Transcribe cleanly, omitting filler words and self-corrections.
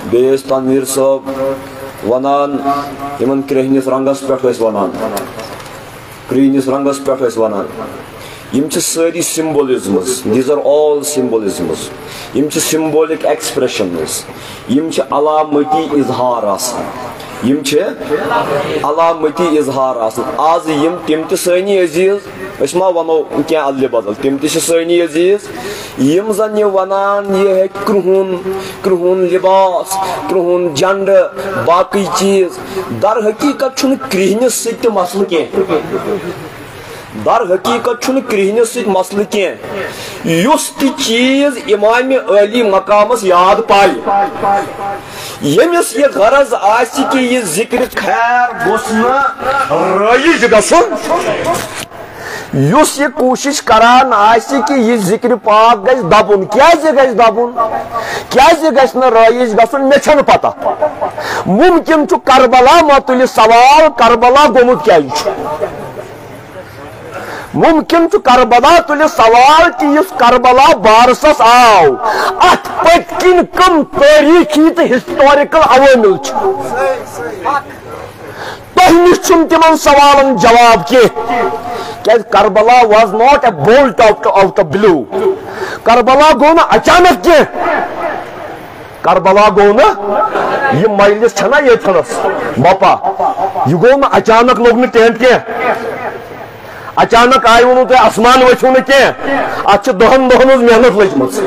بیس تنویر صاحب ونان یمن کرہنس رنگس پہ ونان کرہنس رنگس پہ ونان یم ساری symbolisms these are all symbolisms یم سمبولک ایکسپریشنز یم علامتی اظہار آسان یم علامتی اظہار آسان آز یم تم تہ سانی عزیز اس ما ونو کی ادل بدل تم تہ سانی عزیز یم زن یہ ونان یہ ہے کرہون لباس کرہون جنڈ باقی چیز در حقیقت چھن کرہنس سۭتۍ تہِ مسلہٕ کینٛہہ در حقیقت چھن کرہنس سۭتۍ مسلہٕ کینٛہہ یُس تہِ چیز امام عالی مقامس یاد پایہِ ییٚمِس یہ غرض آسہِ کہ یہ ذکر خیر گوٚژھ نہٕ رٲیِج گژھُن یُس یہ کوشش کران آسہِ کہ یہ ذکر پاک گژھِ دبُن کیازِ گژھِ دبُن کیازِ گژھِ نہٕ رٲیِج گژھُن مےٚ چھنہٕ پتہ ممکن چھُ کربلا ما تُلہِ سوال کربلا گوٚمُت کیازِ چھُ ممکن چھُ کربلا تُلہِ سوال کہ یُس کربلا بارسس آو ات پٔتۍ کِنۍ کم تٲریٖخی تہٕ ہسٹورِکل عوامل چھِ تۄہہِ نِش چھُنہٕ تِمن سوالن جواب کینٛہہ کیازِ Karbala was not a bolt of the blue Karbala گوٚو نہٕ اچانک کینٛہہ کربلا گوٚو نہٕ یہ مجلس چھنا ییٚتھنس بپا یہ گوٚو نہٕ اچانک لوٚگ نہٕ ٹینٹ کینٛہہ اچانک آیو نہٕ تۄہہِ آسمان ؤتھِو نہٕ کینٛہہ اتھ چھِ دہن دۄہن ہٕنٛز محنت لٔجمٕژ